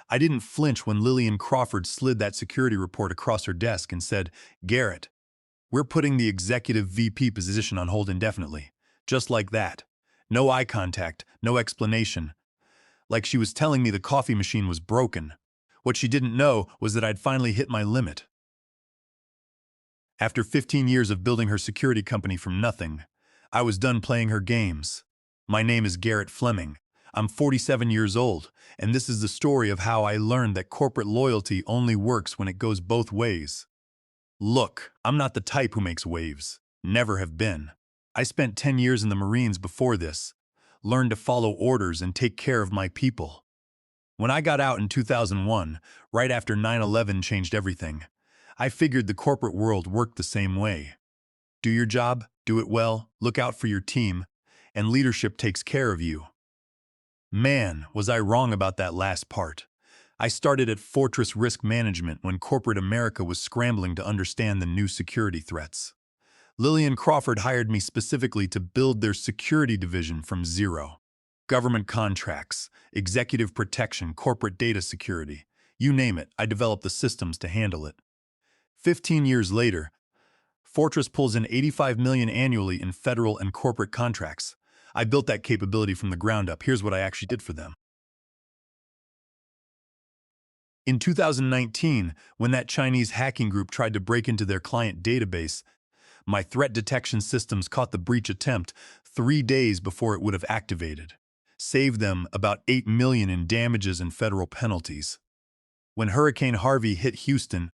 I didn't flinch when Lillian Crawford slid that security report across her desk and said, "Garrett, we're putting the executive VP position on hold indefinitely." Just like that. No eye contact, no explanation. Like she was telling me the coffee machine was broken. What she didn't know was that I'd finally hit my limit. After 15 years of building her security company from nothing, I was done playing her games. My name is Garrett Fleming. I'm 47 years old, and this is the story of how I learned that corporate loyalty only works when it goes both ways. Look, I'm not the type who makes waves. Never have been. I spent 10 years in the Marines before this, learned to follow orders and take care of my people. When I got out in 2001, right after 9/11 changed everything, I figured the corporate world worked the same way. Do your job, do it well, look out for your team, and leadership takes care of you. Man, was I wrong about that last part. I started at Fortress Risk Management when corporate America was scrambling to understand the new security threats. Lillian Crawford hired me specifically to build their security division from zero. Government contracts, executive protection, corporate data security, you name it, I developed the systems to handle it. 15 years later, Fortress pulls in $85 million annually in federal and corporate contracts. I built that capability from the ground up. Here's what I actually did for them. In 2019, when that Chinese hacking group tried to break into their client database, my threat detection systems caught the breach attempt 3 days before it would have activated. Saved them about $8 million in damages and federal penalties. When Hurricane Harvey hit Houston,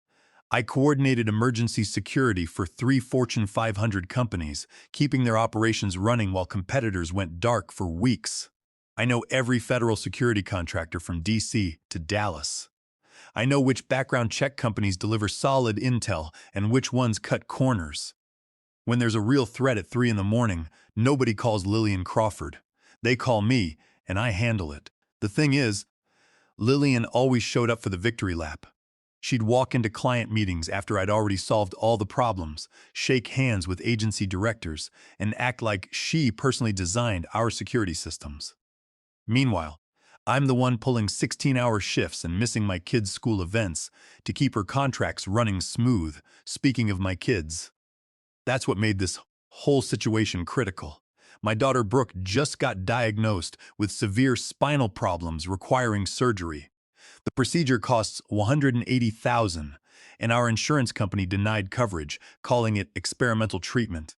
I coordinated emergency security for 3 Fortune 500 companies, keeping their operations running while competitors went dark for weeks. I know every federal security contractor from DC to Dallas. I know which background check companies deliver solid intel and which ones cut corners. When there's a real threat at 3 in the morning, nobody calls Lillian Crawford. They call me, and I handle it. The thing is, Lillian always showed up for the victory lap. She'd walk into client meetings after I'd already solved all the problems, shake hands with agency directors, and act like she personally designed our security systems. Meanwhile, I'm the one pulling 16-hour shifts and missing my kids' school events to keep her contracts running smooth. Speaking of my kids, that's what made this whole situation critical. My daughter Brooke just got diagnosed with severe spinal problems requiring surgery. The procedure costs $180,000, and our insurance company denied coverage, calling it experimental treatment.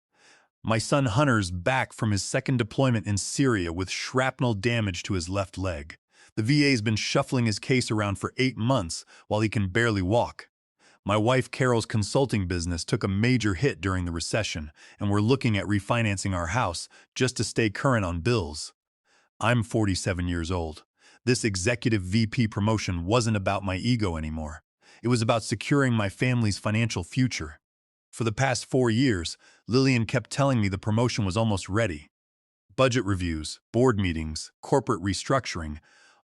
My son Hunter's back from his second deployment in Syria with shrapnel damage to his left leg. The VA's been shuffling his case around for 8 months while he can barely walk. My wife Carol's consulting business took a major hit during the recession, and we're looking at refinancing our house just to stay current on bills. I'm 47 years old. This executive VP promotion wasn't about my ego anymore. It was about securing my family's financial future. For the past 4 years, Lillian kept telling me the promotion was almost ready. Budget reviews, board meetings, corporate restructuring,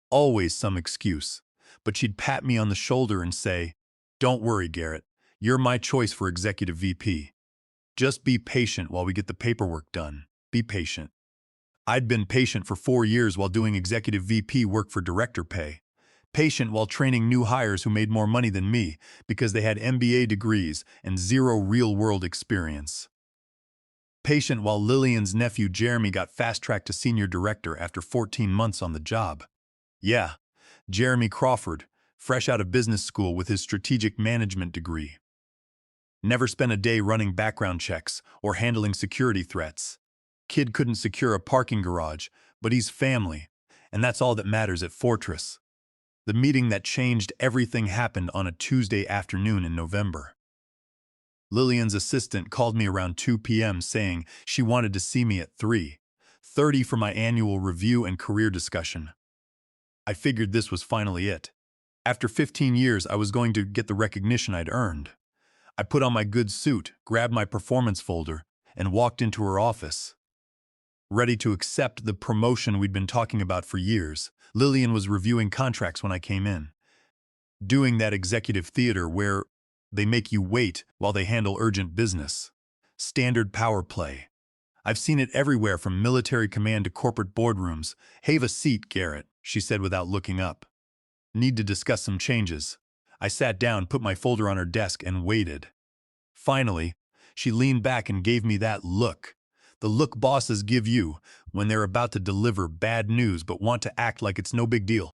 always some excuse. But she'd pat me on the shoulder and say, "Don't worry, Garrett. You're my choice for executive VP. Just be patient while we get the paperwork done. Be patient." I'd been patient for 4 years while doing executive VP work for director pay. Patient while training new hires who made more money than me because they had MBA degrees and zero real-world experience. Patient while Lillian's nephew Jeremy got fast-tracked to senior director after 14 months on the job. Yeah, Jeremy Crawford, fresh out of business school with his strategic management degree. Never spent a day running background checks or handling security threats. Kid couldn't secure a parking garage, but he's family, and that's all that matters at Fortress. The meeting that changed everything happened on a Tuesday afternoon in November. Lillian's assistant called me around 2 p.m. saying she wanted to see me at 3:30 for my annual review and career discussion. I figured this was finally it. After 15 years, I was going to get the recognition I'd earned. I put on my good suit, grabbed my performance folder, and walked into her office. Ready to accept the promotion we'd been talking about for years, Lillian was reviewing contracts when I came in. Doing that executive theater where they make you wait while they handle urgent business. Standard power play. I've seen it everywhere from military command to corporate boardrooms. "Have a seat, Garrett," she said without looking up. Need to discuss some changes. I sat down, put my folder on her desk, and waited. Finally, she leaned back and gave me that look. The look bosses give you when they're about to deliver bad news but want to act like it's no big deal.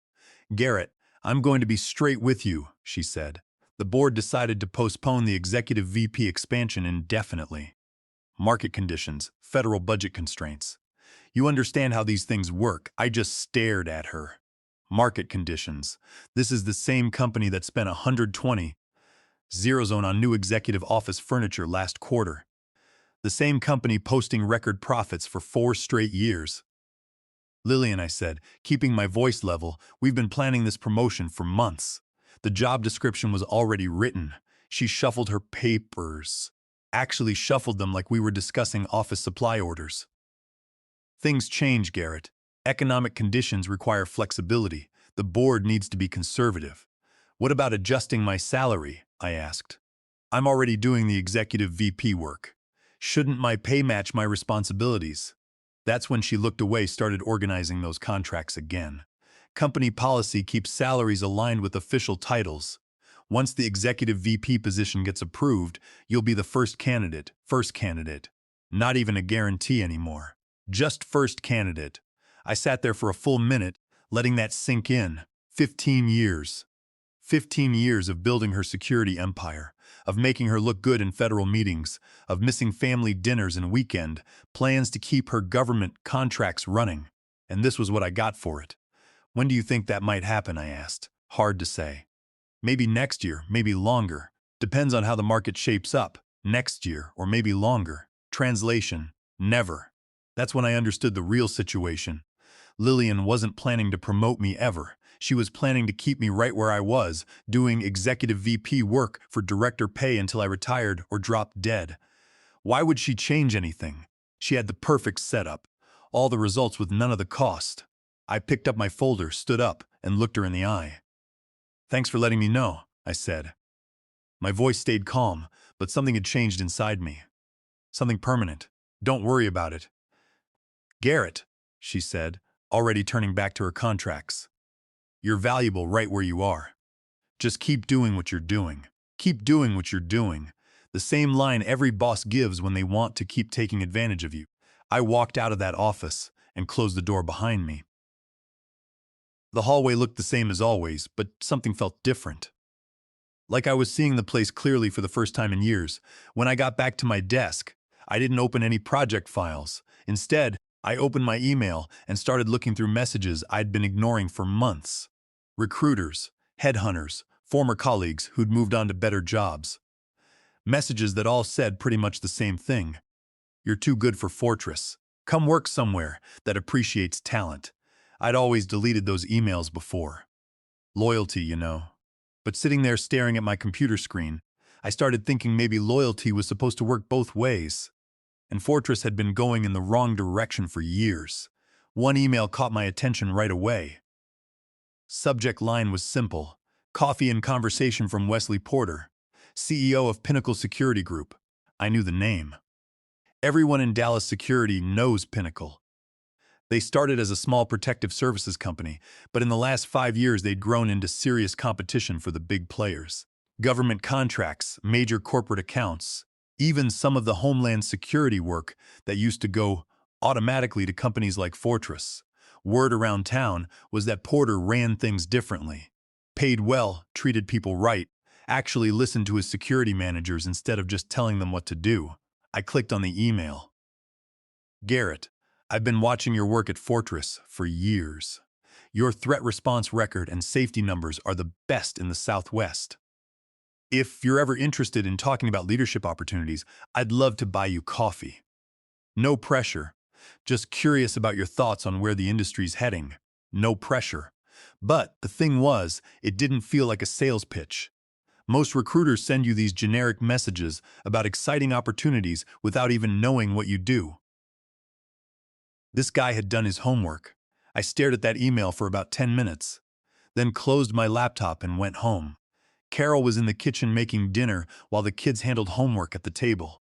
Garrett, I'm going to be straight with you, she said. The board decided to postpone the executive VP expansion indefinitely. Market conditions, federal budget constraints. You understand how these things work. I just stared at her. Market conditions. This is the same company that spent 120 zone on new executive office furniture last quarter. The same company posting record profits for 4 straight years. Lillian, I said, keeping my voice level, we've been planning this promotion for months. The job description was already written. She shuffled her papers. Actually shuffled them like we were discussing office supply orders. Things change, Garrett. Economic conditions require flexibility. The board needs to be conservative. What about adjusting my salary? I asked. I'm already doing the executive VP work. Shouldn't my pay match my responsibilities? That's when she looked away, started organizing those contracts again. Company policy keeps salaries aligned with official titles. Once the executive VP position gets approved, you'll be the first candidate. First candidate. Not even a guarantee anymore. Just first candidate. I sat there for a full minute, letting that sink in. 15 years. 15 years of building her security empire, of making her look good in federal meetings, of missing family dinners and weekend, plans to keep her government contracts running. And this was what I got for it. When do you think that might happen? I asked. Hard to say. Maybe next year, maybe longer. Depends on how the market shapes up. Next year, or maybe longer. Translation: never. That's when I understood the real situation. Lillian wasn't planning to promote me ever. She was planning to keep me right where I was, doing executive VP work for director pay until I retired or dropped dead. Why would she change anything? She had the perfect setup. All the results with none of the cost. I picked up my folder, stood up, and looked her in the eye. Thanks for letting me know, I said. My voice stayed calm, but something had changed inside me. Something permanent. Don't worry about it. Garrett, she said, already turning back to her contracts. You're valuable right where you are. Just keep doing what you're doing. Keep doing what you're doing. The same line every boss gives when they want to keep taking advantage of you. I walked out of that office and closed the door behind me. The hallway looked the same as always, but something felt different. Like I was seeing the place clearly for the first time in years. When I got back to my desk, I didn't open any project files. Instead, I opened my email and started looking through messages I'd been ignoring for months. Recruiters, headhunters, former colleagues who'd moved on to better jobs. Messages that all said pretty much the same thing. You're too good for Fortress. Come work somewhere that appreciates talent. I'd always deleted those emails before. Loyalty, you know. But sitting there staring at my computer screen, I started thinking maybe loyalty was supposed to work both ways. And Fortress had been going in the wrong direction for years. One email caught my attention right away. Subject line was simple: coffee and conversation from Wesley Porter, CEO of Pinnacle Security Group. I knew the name. Everyone in Dallas security knows Pinnacle. They started as a small protective services company, but in the last 5 years they'd grown into serious competition for the big players. Government contracts, major corporate accounts, even some of the homeland security work that used to go automatically to companies like Fortress. Word around town was that Porter ran things differently. Paid well, treated people right, actually listened to his security managers instead of just telling them what to do. I clicked on the email. Garrett, I've been watching your work at Fortress for years. Your threat response record and safety numbers are the best in the Southwest. If you're ever interested in talking about leadership opportunities, I'd love to buy you coffee. No pressure. Just curious about your thoughts on where the industry's heading. No pressure. But the thing was, it didn't feel like a sales pitch. Most recruiters send you these generic messages about exciting opportunities without even knowing what you do. This guy had done his homework. I stared at that email for about 10 minutes, then closed my laptop and went home. Carol was in the kitchen making dinner while the kids handled homework at the table.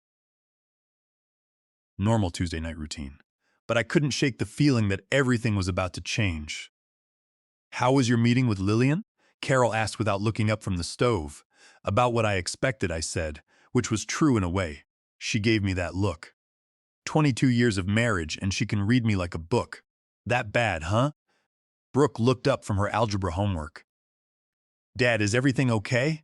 Normal Tuesday night routine. But I couldn't shake the feeling that everything was about to change. How was your meeting with Lillian? Carol asked without looking up from the stove. About what I expected, I said, which was true in a way. She gave me that look. 22 years of marriage and she can read me like a book. That bad, huh? Brooke looked up from her algebra homework. Dad, is everything okay?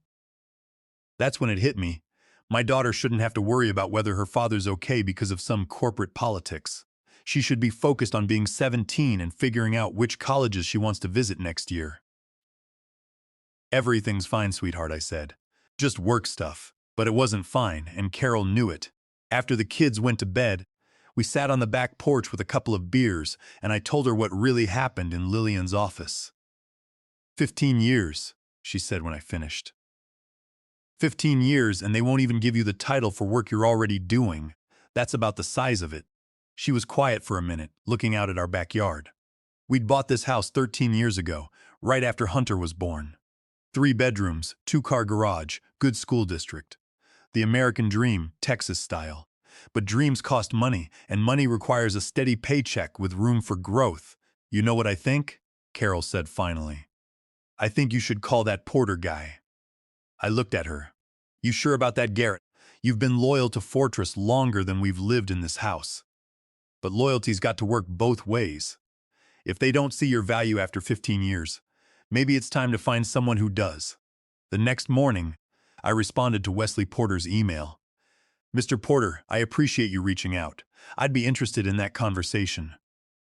That's when it hit me. My daughter shouldn't have to worry about whether her father's okay because of some corporate politics. She should be focused on being 17 and figuring out which colleges she wants to visit next year. Everything's fine, sweetheart, I said. Just work stuff. But it wasn't fine, and Carol knew it. After the kids went to bed, we sat on the back porch with a couple of beers, and I told her what really happened in Lillian's office. 15 years, she said when I finished. 15 years, and they won't even give you the title for work you're already doing. That's about the size of it. She was quiet for a minute, looking out at our backyard. We'd bought this house 13 years ago, right after Hunter was born. 3 bedrooms, 2-car garage, good school district. The American dream, Texas style. But dreams cost money, and money requires a steady paycheck with room for growth. You know what I think? Carol said finally. I think you should call that Porter guy. I looked at her. You sure about that, Garrett? You've been loyal to Fortress longer than we've lived in this house. But loyalty's got to work both ways. If they don't see your value after 15 years, maybe it's time to find someone who does. The next morning, I responded to Wesley Porter's email. Mr. Porter, I appreciate you reaching out. I'd be interested in that conversation.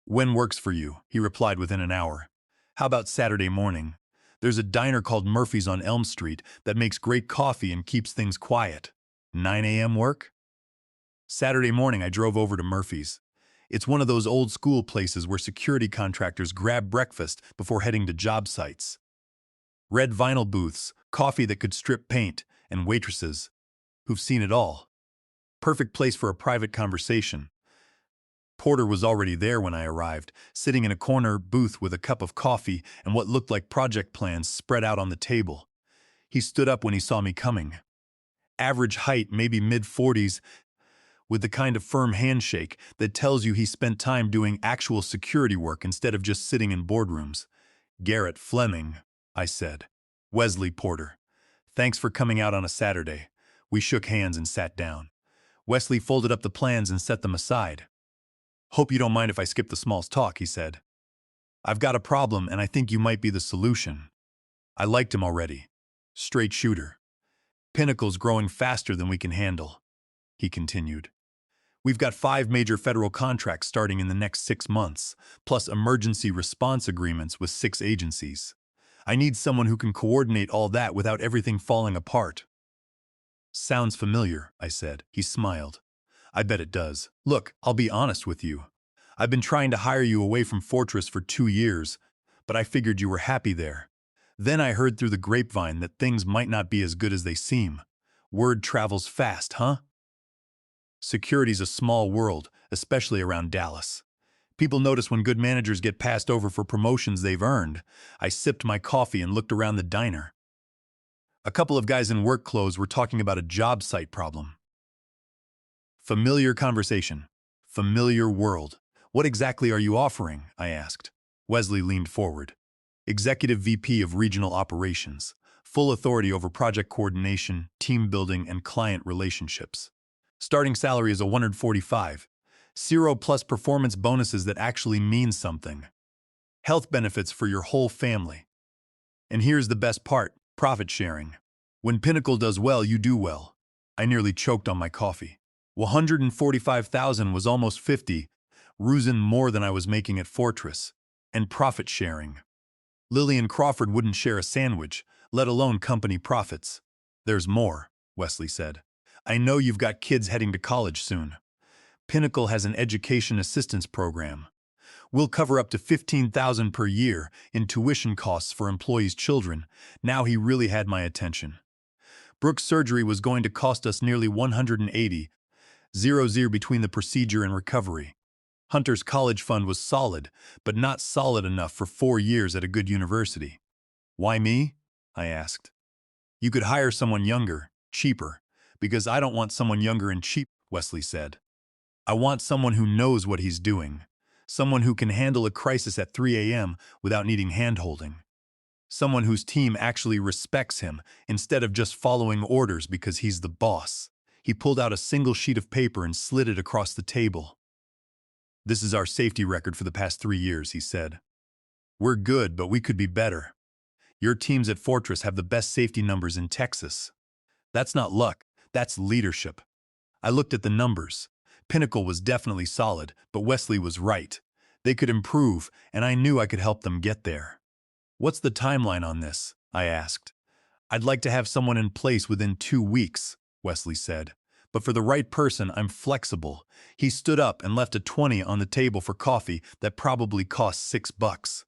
When works for you? He replied within an hour. How about Saturday morning? There's a diner called Murphy's on Elm Street that makes great coffee and keeps things quiet. 9 a.m. work? Saturday morning, I drove over to Murphy's. It's one of those old school places where security contractors grab breakfast before heading to job sites. Red vinyl booths, coffee that could strip paint, and waitresses who've seen it all. Perfect place for a private conversation. Porter was already there when I arrived, sitting in a corner booth with a cup of coffee and what looked like project plans spread out on the table. He stood up when he saw me coming. Average height, maybe mid-40s, with the kind of firm handshake that tells you he spent time doing actual security work instead of just sitting in boardrooms. Garrett Fleming, I said. Wesley Porter. Thanks for coming out on a Saturday. We shook hands and sat down. Wesley folded up the plans and set them aside. Hope you don't mind if I skip the Smalls talk, he said. I've got a problem and I think you might be the solution. I liked him already. Straight shooter. Pinnacle's growing faster than we can handle, he continued. We've got 5 major federal contracts starting in the next 6 months, plus emergency response agreements with 6 agencies. I need someone who can coordinate all that without everything falling apart. Sounds familiar, I said. He smiled. I bet it does. Look, I'll be honest with you. I've been trying to hire you away from Fortress for 2 years, but I figured you were happy there. Then I heard through the grapevine that things might not be as good as they seem. Word travels fast, huh? Security's a small world, especially around Dallas. People notice when good managers get passed over for promotions they've earned. I sipped my coffee and looked around the diner. A couple of guys in work clothes were talking about a job site problem. Familiar conversation. Familiar world. What exactly are you offering? I asked. Wesley leaned forward. Executive VP of Regional Operations. Full authority over project coordination, team building, and client relationships. Starting salary is a 145. 0 plus performance bonuses that actually mean something. Health benefits for your whole family. And here's the best part, profit sharing. When Pinnacle does well, you do well. I nearly choked on my coffee. 145,000 was almost 50, Rusin more than I was making at Fortress. And profit sharing. Lillian Crawford wouldn't share a sandwich, let alone company profits. There's more, Wesley said. I know you've got kids heading to college soon. Pinnacle has an education assistance program. We'll cover up to $15,000 per year in tuition costs for employees' children. Now he really had my attention. Brooke's surgery was going to cost us nearly $180,000 between the procedure and recovery. Hunter's college fund was solid, but not solid enough for 4 years at a good university. Why me? I asked. You could hire someone younger, cheaper, because I don't want someone younger and cheap, Wesley said. I want someone who knows what he's doing, someone who can handle a crisis at 3 a.m. without needing hand-holding. Someone whose team actually respects him instead of just following orders because he's the boss. He pulled out a single sheet of paper and slid it across the table. "This is our safety record for the past 3 years," he said. "We're good, but we could be better. Your teams at Fortress have the best safety numbers in Texas. That's not luck, that's leadership." I looked at the numbers. Pinnacle was definitely solid, but Wesley was right. They could improve, and I knew I could help them get there. "What's the timeline on this?" I asked. "I'd like to have someone in place within 2 weeks," Wesley said. "But for the right person, I'm flexible." He stood up and left a 20 on the table for coffee that probably cost $6.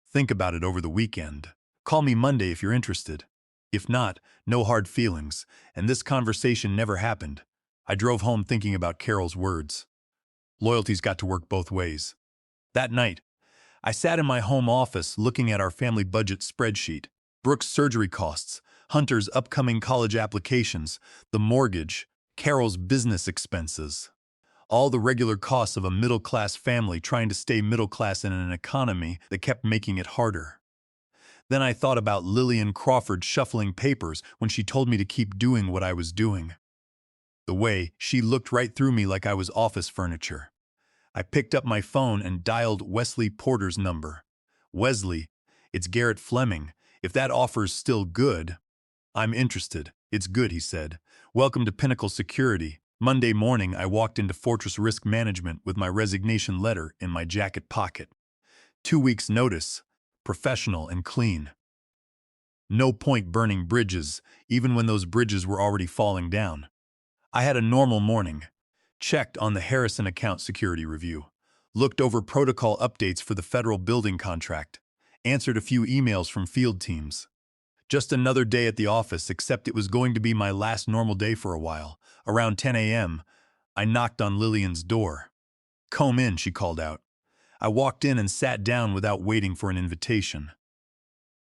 "Think about it over the weekend. Call me Monday if you're interested. If not, no hard feelings," and this conversation never happened. I drove home thinking about Carol's words. Loyalty's got to work both ways. That night, I sat in my home office looking at our family budget spreadsheet. Brooke's surgery costs, Hunter's upcoming college applications, the mortgage, Carol's business expenses. All the regular costs of a middle-class family trying to stay middle-class in an economy that kept making it harder. Then I thought about Lillian Crawford shuffling papers when she told me to keep doing what I was doing. The way she looked right through me like I was office furniture. I picked up my phone and dialed Wesley Porter's number. "Wesley, it's Garrett Fleming. If that offer's still good." "I'm interested. It's good," he said. "Welcome to Pinnacle Security." Monday morning, I walked into Fortress Risk Management with my resignation letter in my jacket pocket. 2 weeks' notice, professional and clean. No point burning bridges, even when those bridges were already falling down. I had a normal morning. Checked on the Harrison account security review, looked over protocol updates for the federal building contract, answered a few emails from field teams. Just another day at the office, except it was going to be my last normal day for a while. Around 10 a.m., I knocked on Lillian's door. "Come in," she called out. I walked in and sat down without waiting for an invitation.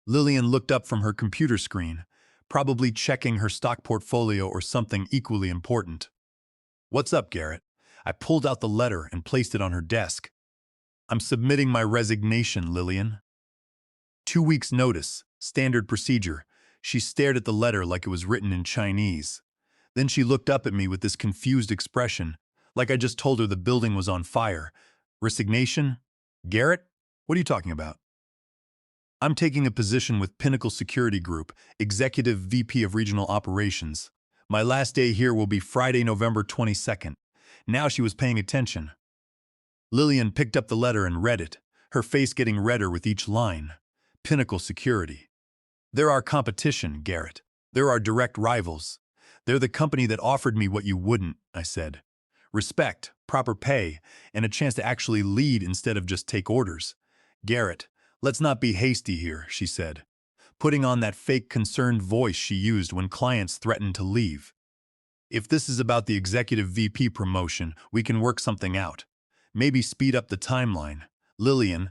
Lillian looked up from her computer screen, probably checking her stock portfolio or something equally important. "What's up, Garrett?" I pulled out the letter and placed it on her desk. "I'm submitting my resignation, Lillian." 2 weeks' notice, standard procedure. She stared at the letter like it was written in Chinese. Then she looked up at me with this confused expression, like I just told her the building was on fire. "Resignation? Garrett? What are you talking about?" "I'm taking a position with Pinnacle Security Group, Executive VP of Regional Operations. My last day here will be Friday, November 22nd. Now she was paying attention. Lillian picked up the letter and read it, her face getting redder with each line. Pinnacle Security. "They're our competition, Garrett. They're our direct rivals. They're the company that offered me what you wouldn't," I said. "Respect, proper pay, and a chance to actually lead instead of just take orders." "Garrett, let's not be hasty here," she said, putting on that fake concerned voice she used when clients threatened to leave. "If this is about the executive VP promotion, we can work something out. Maybe speed up the timeline. Lillian,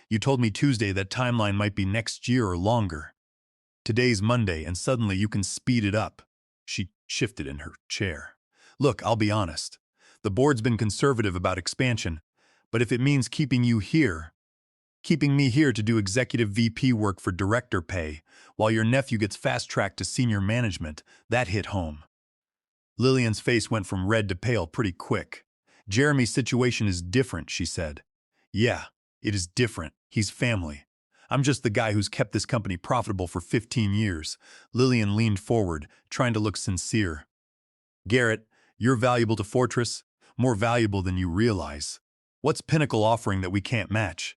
you told me Tuesday that timeline might be next year or longer. Today's Monday, and suddenly you can speed it up." She shifted in her chair. "Look, I'll be honest. The board's been conservative about expansion, but if it means keeping me here to do executive VP work for director pay, while your nephew gets fast-tracked to senior management, that hit home." Lillian's face went from red to pale pretty quick. "Jeremy's situation is different," she said. "Yeah, it is different. He's family. I'm just the guy who's kept this company profitable for 15 years. Lillian leaned forward, trying to look sincere. "Garrett, you're valuable to Fortress, more valuable than you realize. What's Pinnacle offering that we can't match?"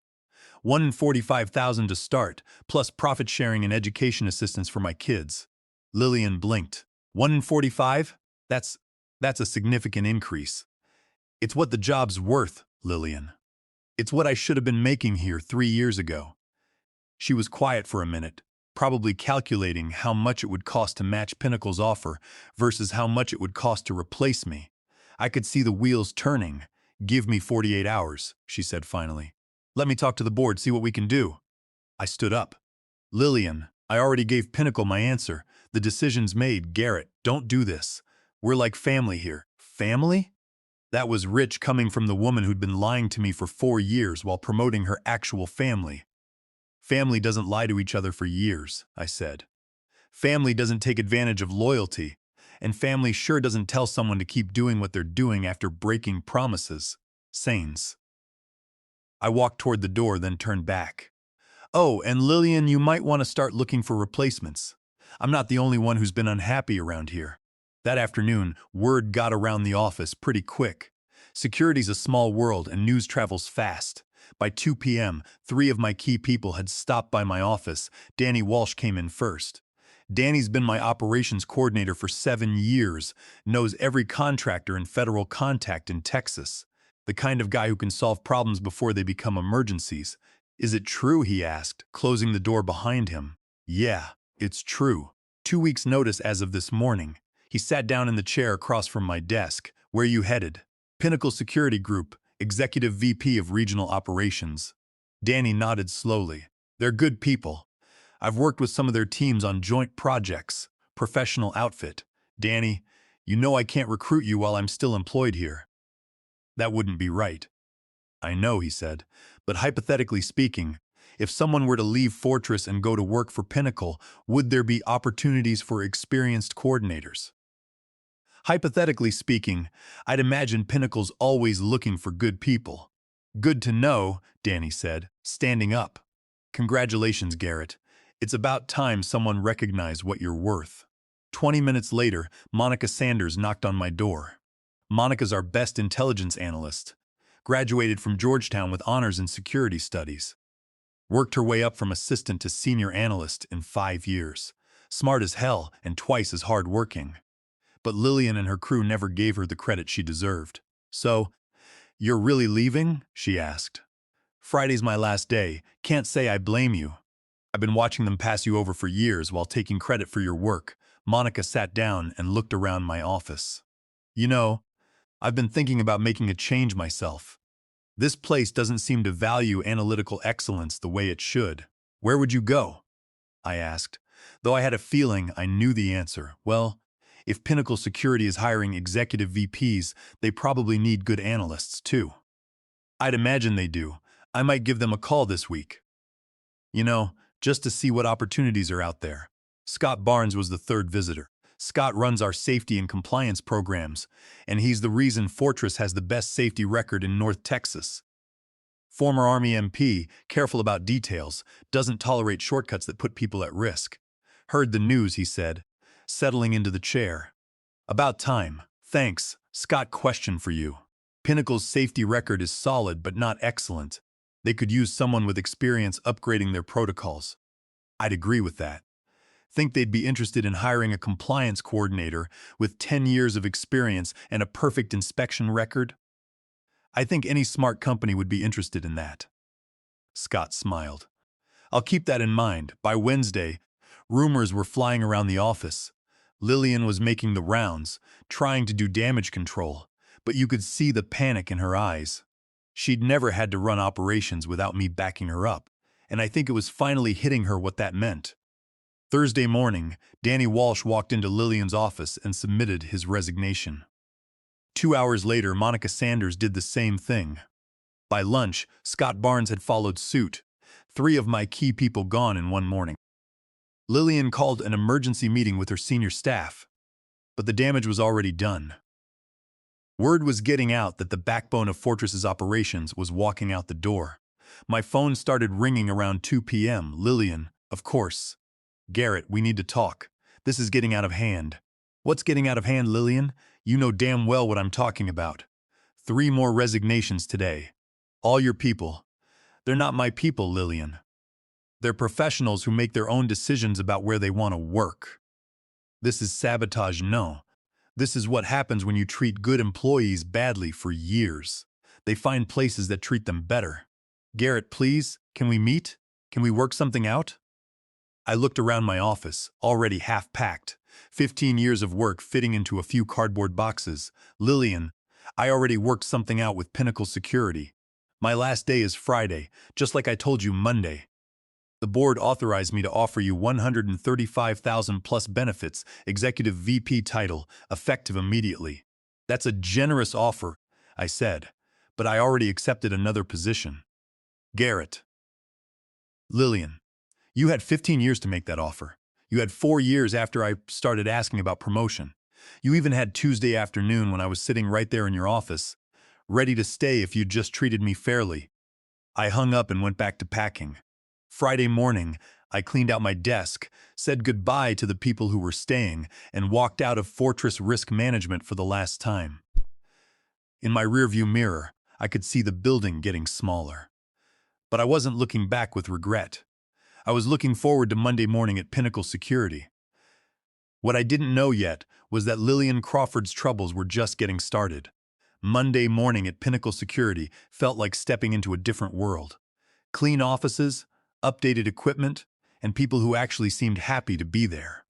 $145,000 to start, plus profit sharing and education assistance for my kids." Lillian blinked. "145? That's a significant increase." "It's what the job's worth, Lillian. It's what I should have been making here 3 years ago." She was quiet for a minute, probably calculating how much it would cost to match Pinnacle's offer versus how much it would cost to replace me. I could see the wheels turning. "Give me 48 hours, she said finally. "Let me talk to the board, see what we can do." I stood up. "Lillian, I already gave Pinnacle my answer. The decision's made. Garrett, don't do this. We're like family here." "Family?" That was rich coming from the woman who'd been lying to me for 4 years while promoting her actual family. Family doesn't lie to each other for years, I said. Family doesn't take advantage of loyalty, and family sure doesn't tell someone to keep doing what they're doing after breaking promises. Sanes. I walked toward the door, then turned back. Oh, and Lillian, you might want to start looking for replacements. I'm not the only one who's been unhappy around here. That afternoon, word got around the office pretty quick. Security's a small world and news travels fast. By 2 p.m., 3 of my key people had stopped by my office. Danny Walsh came in first. Danny's been my operations coordinator for 7 years, knows every contractor and federal contact in Texas. The kind of guy who can solve problems before they become emergencies. Is it true, he asked, closing the door behind him. Yeah, it's true. 2 weeks' notice as of this morning. He sat down in the chair across from my desk. Where you headed? Pinnacle Security Group, Executive VP of Regional Operations. Danny nodded slowly. They're good people. I've worked with some of their teams on joint projects. Professional outfit. Danny, you know I can't recruit you while I'm still employed here. That wouldn't be right. I know, he said, but hypothetically speaking, if someone were to leave Fortress and go to work for Pinnacle, would there be opportunities for experienced coordinators? Hypothetically speaking, I'd imagine Pinnacle's always looking for good people. Good to know, Danny said, standing up. Congratulations, Garrett. It's about time someone recognized what you're worth. 20 minutes later, Monica Sanders knocked on my door. Monica's our best intelligence analyst. Graduated from Georgetown with honors in security studies. Worked her way up from assistant to senior analyst in 5 years. Smart as hell and twice as hard-working. But Lillian and her crew never gave her the credit she deserved. So, you're really leaving? She asked. Friday's my last day. Can't say I blame you. I've been watching them pass you over for years while taking credit for your work. Monica sat down and looked around my office. You know, I've been thinking about making a change myself. This place doesn't seem to value analytical excellence the way it should. Where would you go? I asked, though I had a feeling I knew the answer. Well, if Pinnacle Security is hiring executive VPs, they probably need good analysts too. I'd imagine they do. I might give them a call this week. You know, just to see what opportunities are out there. Scott Barnes was the third visitor. Scott runs our safety and compliance programs, and he's the reason Fortress has the best safety record in North Texas. Former Army MP, careful about details, doesn't tolerate shortcuts that put people at risk. Heard the news, he said, settling into the chair. About time. Thanks. Scott, question for you. Pinnacle's safety record is solid but not excellent. They could use someone with experience upgrading their protocols. I'd agree with that. Think they'd be interested in hiring a compliance coordinator with 10 years of experience and a perfect inspection record? I think any smart company would be interested in that. Scott smiled. I'll keep that in mind. By Wednesday, rumors were flying around the office. Lillian was making the rounds, trying to do damage control, but you could see the panic in her eyes. She'd never had to run operations without me backing her up, and I think it was finally hitting her what that meant. Thursday morning, Danny Walsh walked into Lillian's office and submitted his resignation. 2 hours later, Monica Sanders did the same thing. By lunch, Scott Barnes had followed suit. 3 of my key people gone in one morning. Lillian called an emergency meeting with her senior staff, but the damage was already done. Word was getting out that the backbone of Fortress's operations was walking out the door. My phone started ringing around 2 p.m. Lillian, of course. Garrett, we need to talk. This is getting out of hand. What's getting out of hand, Lillian? You know damn well what I'm talking about. 3 more resignations today. All your people. They're not my people, Lillian. They're professionals who make their own decisions about where they want to work. This is sabotage, no. This is what happens when you treat good employees badly for years. They find places that treat them better. Garrett, please, can we meet? Can we work something out? I looked around my office, already half-packed. 15 years of work fitting into a few cardboard boxes. Lillian, I already worked something out with Pinnacle Security. My last day is Friday, just like I told you Monday. The board authorized me to offer you $135,000 plus benefits, executive VP title, effective immediately. That's a generous offer, I said, but I already accepted another position. Garrett. Lillian, you had 15 years to make that offer. You had 4 years after I started asking about promotion. You even had Tuesday afternoon when I was sitting right there in your office, ready to stay if you'd just treated me fairly. I hung up and went back to packing. Friday morning, I cleaned out my desk, said goodbye to the people who were staying, and walked out of Fortress Risk Management for the last time. In my rearview mirror, I could see the building getting smaller. But I wasn't looking back with regret. I was looking forward to Monday morning at Pinnacle Security. What I didn't know yet was that Lillian Crawford's troubles were just getting started. Monday morning at Pinnacle Security felt like stepping into a different world. Clean offices, updated equipment, and people who actually seemed happy to be there.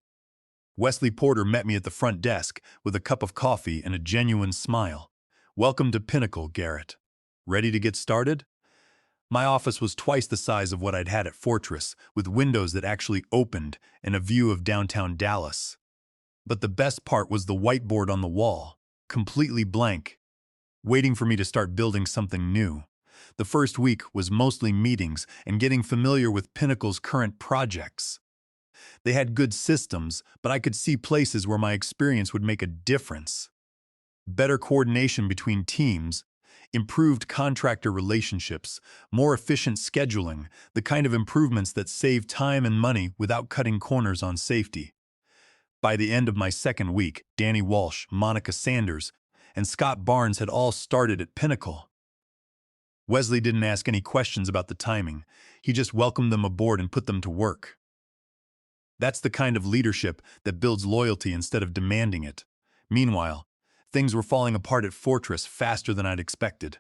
Wesley Porter met me at the front desk with a cup of coffee and a genuine smile. "Welcome to Pinnacle, Garrett. Ready to get started?" My office was twice the size of what I'd had at Fortress, with windows that actually opened and a view of downtown Dallas. But the best part was the whiteboard on the wall, completely blank, waiting for me to start building something new. The first week was mostly meetings and getting familiar with Pinnacle's current projects. They had good systems, but I could see places where my experience would make a difference. Better coordination between teams, improved contractor relationships, more efficient scheduling, the kind of improvements that save time and money without cutting corners on safety. By the end of my second week, Danny Walsh, Monica Sanders, and Scott Barnes had all started at Pinnacle. Wesley didn't ask any questions about the timing. He just welcomed them aboard and put them to work. That's the kind of leadership that builds loyalty instead of demanding it. Meanwhile, things were falling apart at Fortress faster than I'd expected.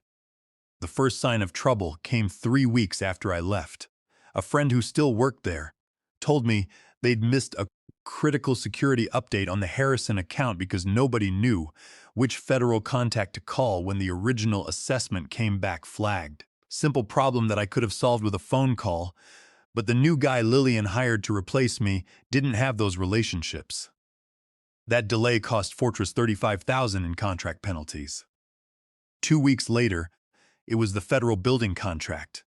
The first sign of trouble came 3 weeks after I left. A friend who still worked there told me they'd missed a critical security update on the Harrison account because nobody knew which federal contact to call when the original assessment came back flagged. Simple problem that I could have solved with a phone call, but the new guy Lillian hired to replace me didn't have those relationships. That delay cost Fortress $35,000 in contract penalties. 2 weeks later, it was the federal building contract.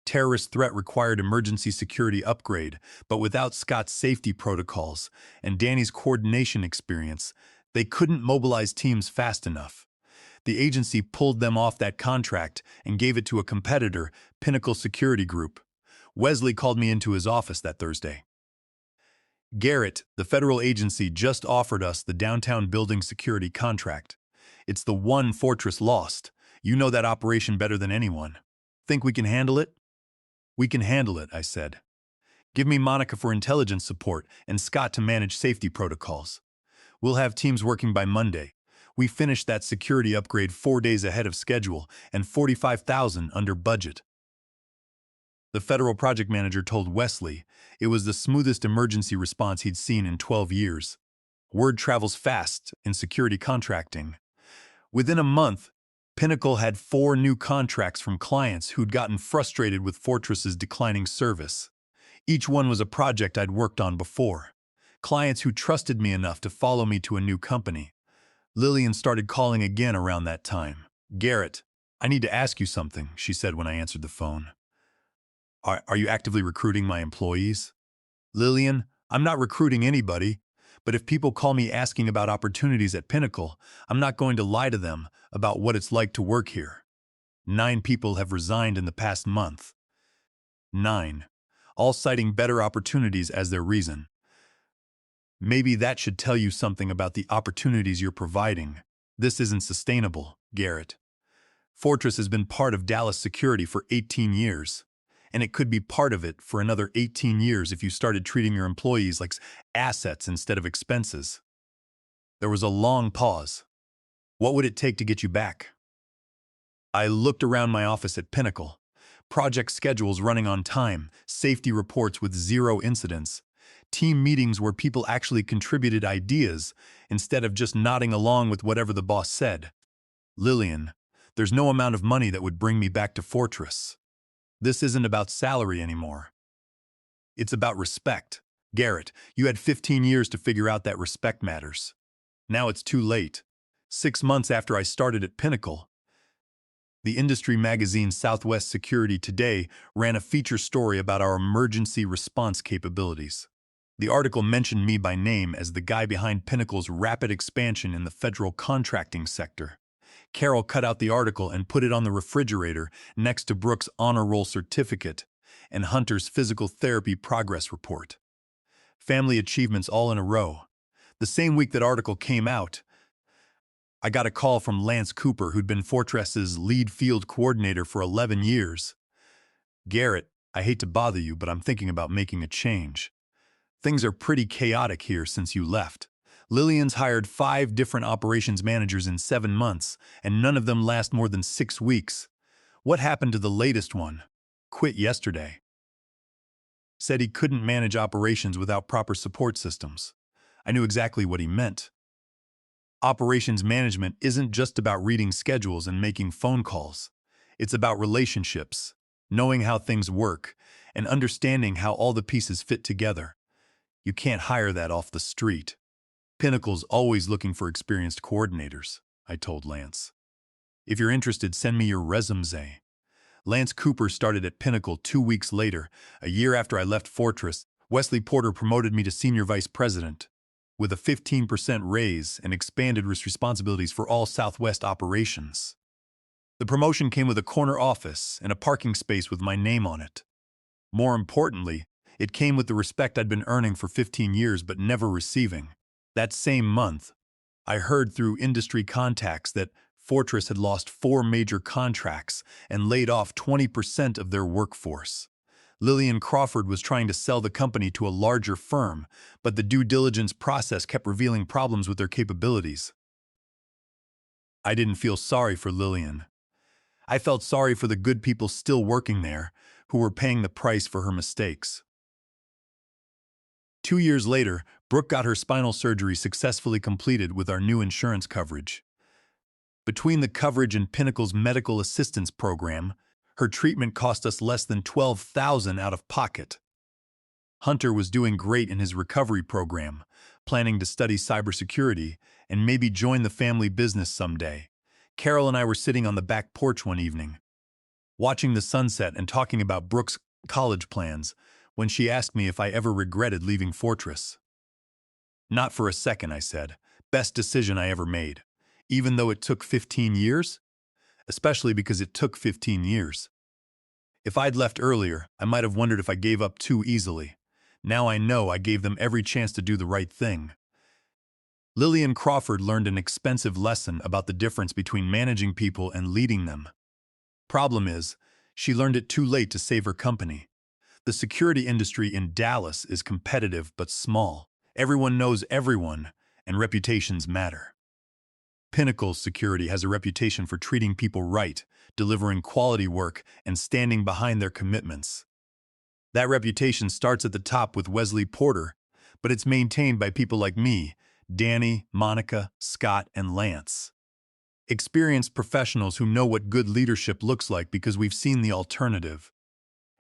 Terrorist threat required emergency security upgrade, but without Scott's safety protocols and Danny's coordination experience, they couldn't mobilize teams fast enough. The agency pulled them off that contract and gave it to a competitor, Pinnacle Security Group. Wesley called me into his office that Thursday. "Garrett, the federal agency just offered us the downtown building security contract. It's the one Fortress lost. You know that operation better than anyone. Think we can handle it?" "We can handle it," I said. "Give me Monica for intelligence support and Scott to manage safety protocols. We'll have teams working by Monday. We finished that security upgrade 4 days ahead of schedule and $45,000 under budget." The federal project manager told Wesley it was the smoothest emergency response he'd seen in 12 years. Word travels fast in security contracting. Within a month, Pinnacle had 4 new contracts from clients who'd gotten frustrated with Fortress's declining service. Each one was a project I'd worked on before. Clients who trusted me enough to follow me to a new company. Lillian started calling again around that time. "Garrett, I need to ask you something," she said when I answered the phone. Are you actively recruiting my employees?" "Lillian, I'm not recruiting anybody, but if people call me asking about opportunities at Pinnacle, I'm not going to lie to them about what it's like to work here. 9 people have resigned in the past month. 9, all citing better opportunities as their reason. Maybe that should tell you something about the opportunities you're providing. This isn't sustainable, Garrett. Fortress has been part of Dallas security for 18 years. And it could be part of it for another 18 years if you started treating your employees like assets instead of expenses." There was a long pause. "What would it take to get you back?" I looked around my office at Pinnacle. Project schedules running on time, safety reports with 0 incidents, team meetings where people actually contributed ideas instead of just nodding along with whatever the boss said. "Lillian, there's no amount of money that would bring me back to Fortress. This isn't about salary anymore. It's about respect. Garrett, you had 15 years to figure out that respect matters. Now it's too late. 6 months after I started at Pinnacle, The industry magazine Southwest Security Today ran a feature story about our emergency response capabilities. The article mentioned me by name as the guy behind Pinnacle's rapid expansion in the federal contracting sector. Carol cut out the article and put it on the refrigerator next to Brooks' honor roll certificate and Hunter's physical therapy progress report. Family achievements all in a row. The same week that article came out, I got a call from Lance Cooper, who'd been Fortress's lead field coordinator for 11 years. "Garrett, I hate to bother you, but I'm thinking about making a change. Things are pretty chaotic here since you left. Lillian's hired 5 different operations managers in 7 months, and none of them last more than 6 weeks. What happened to the latest one? Quit yesterday. Said he couldn't manage operations without proper support systems." I knew exactly what he meant. Operations management isn't just about reading schedules and making phone calls. It's about relationships, knowing how things work, and understanding how all the pieces fit together. You can't hire that off the street. Pinnacle's always looking for experienced coordinators, I told Lance. "If you're interested, send me your resume." Lance Cooper started at Pinnacle 2 weeks later. A year after I left Fortress, Wesley Porter promoted me to Senior Vice President, with a 15% raise and expanded responsibilities for all Southwest operations. The promotion came with a corner office and a parking space with my name on it. More importantly, it came with the respect I'd been earning for 15 years but never receiving. That same month, I heard through industry contacts that Fortress had lost 4 major contracts and laid off 20% of their workforce. Lillian Crawford was trying to sell the company to a larger firm, but the due diligence process kept revealing problems with their capabilities. I didn't feel sorry for Lillian. I felt sorry for the good people still working there, who were paying the price for her mistakes. 2 years later, Brooke got her spinal surgery successfully completed with our new insurance coverage. Between the coverage and Pinnacle's medical assistance program, her treatment cost us less than $12,000 out of pocket. Hunter was doing great in his recovery program, planning to study cybersecurity and maybe join the family business someday. Carol and I were sitting on the back porch one evening, watching the sunset and talking about Brooke's college plans, when she asked me if I ever regretted leaving Fortress. "Not for a second," I said. "Best decision I ever made. Even though it took 15 years? Especially because it took 15 years. If I'd left earlier, I might have wondered if I gave up too easily. Now I know I gave them every chance to do the right thing." Lillian Crawford learned an expensive lesson about the difference between managing people and leading them. Problem is, she learned it too late to save her company. The security industry in Dallas is competitive but small. Everyone knows everyone, and reputations matter. Pinnacle Security has a reputation for treating people right, delivering quality work, and standing behind their commitments. That reputation starts at the top with Wesley Porter, but it's maintained by people like me, Danny, Monica, Scott, and Lance. Experienced professionals who know what good leadership looks like because we've seen the alternative.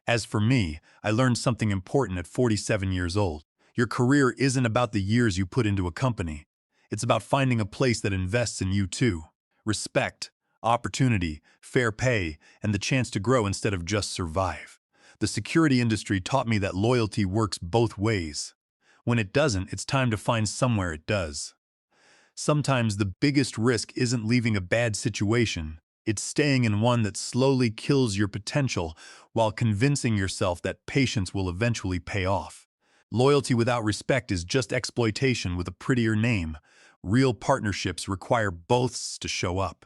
As for me, I learned something important at 47 years old. Your career isn't about the years you put into a company. It's about finding a place that invests in you too. Respect, opportunity, fair pay, and the chance to grow instead of just survive. The security industry taught me that loyalty works both ways. When it doesn't, it's time to find somewhere it does. Sometimes the biggest risk isn't leaving a bad situation. It's staying in one that slowly kills your potential while convincing yourself that patience will eventually pay off. Loyalty without respect is just exploitation with a prettier name. Real partnerships require boths to show up.